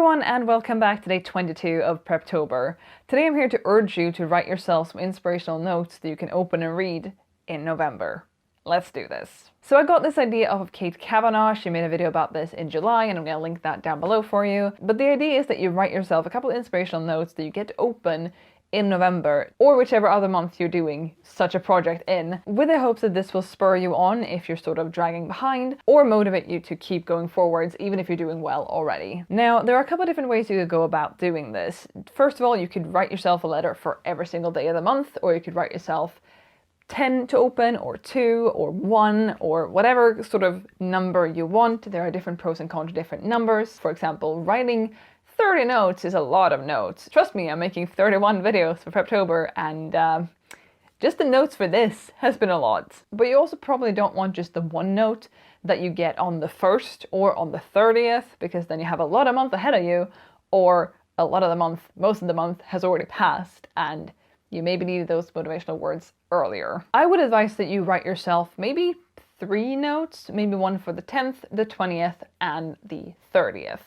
everyone and welcome back to day 22 of Preptober. Today I'm here to urge you to write yourself some inspirational notes that you can open and read in November. Let's do this. So I got this idea off of Kate Kavanagh. She made a video about this in July and I'm going to link that down below for you. But the idea is that you write yourself a couple of inspirational notes that you get to open in November, or whichever other month you're doing such a project in, with the hopes that this will spur you on if you're sort of dragging behind, or motivate you to keep going forwards even if you're doing well already. Now, there are a couple of different ways you could go about doing this. First of all, you could write yourself a letter for every single day of the month, or you could write yourself 10 to open, or 2, or 1, or whatever sort of number you want. There are different pros and cons to different numbers. For example, writing 30 notes is a lot of notes. Trust me, I'm making 31 videos for Preptober and just the notes for this has been a lot. But you also probably don't want just the one note that you get on the 1st or on the 30th, because then you have a lot of month ahead of you, or a lot of the month, most of the month has already passed and you maybe needed those motivational words earlier. I would advise that you write yourself maybe 3 notes, maybe one for the 10th, the 20th and the 30th.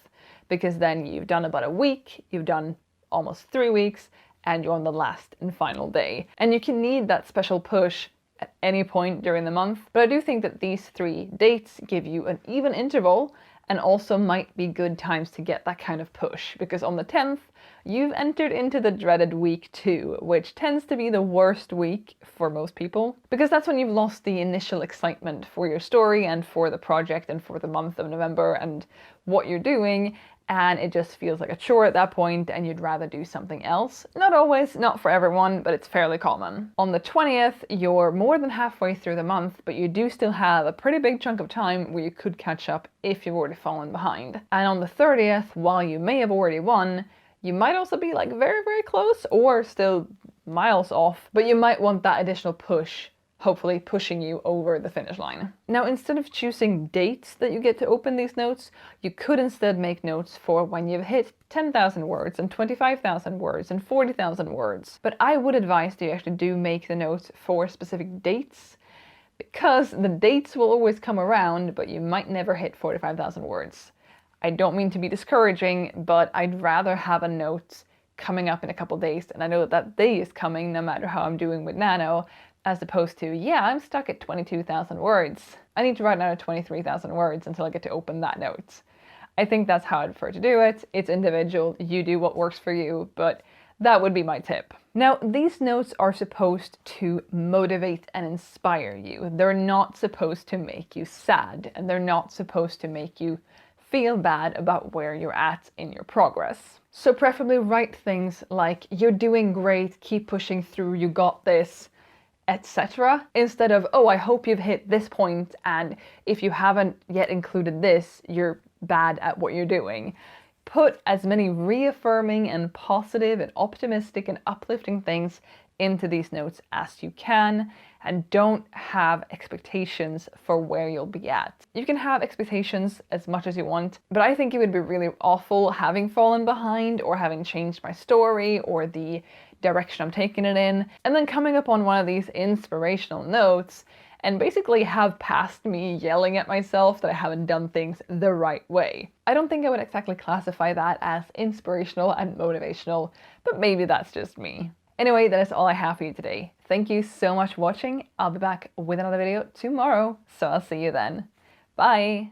Because then you've done about a week, you've done almost 3 weeks, and you're on the last and final day. And you can need that special push at any point during the month, but I do think that these 3 dates give you an even interval and also might be good times to get that kind of push, because on the 10th, you've entered into the dreaded week 2, which tends to be the worst week for most people, because that's when you've lost the initial excitement for your story and for the project and for the month of November and what you're doing, and it just feels like a chore at that point and you'd rather do something else. Not always, not for everyone, but it's fairly common. On the 20th, you're more than halfway through the month, but you do still have a pretty big chunk of time where you could catch up if you've already fallen behind. And on the 30th, while you may have already won, you might also be like very, very close or still miles off, but you might want that additional push, hopefully pushing you over the finish line. Now, instead of choosing dates that you get to open these notes, you could instead make notes for when you've hit 10,000 words and 25,000 words and 40,000 words. But I would advise that you actually do make the notes for specific dates, because the dates will always come around, but you might never hit 45,000 words. I don't mean to be discouraging, but I'd rather have a note coming up in a couple days, and I know that that day is coming no matter how I'm doing with Nano, as opposed to, yeah, I'm stuck at 22,000 words. I need to write another 23,000 words until I get to open that note. I think that's how I'd prefer to do it. It's individual, you do what works for you, but that would be my tip. Now, these notes are supposed to motivate and inspire you. They're not supposed to make you sad, and they're not supposed to make you feel bad about where you're at in your progress. So preferably write things like, you're doing great, keep pushing through, you got this, etc. Instead of, oh, I hope you've hit this point, and if you haven't yet included this, you're bad at what you're doing. Put as many reaffirming and positive and optimistic and uplifting things into these notes as you can, and don't have expectations for where you'll be at. You can have expectations as much as you want, but I think it would be really awful having fallen behind or having changed my story or the direction I'm taking it in, and then coming up on one of these inspirational notes and basically have passed me yelling at myself that I haven't done things the right way. I don't think I would exactly classify that as inspirational and motivational, but maybe that's just me. Anyway, that is all I have for you today. Thank you so much for watching. I'll be back with another video tomorrow, so I'll see you then. Bye!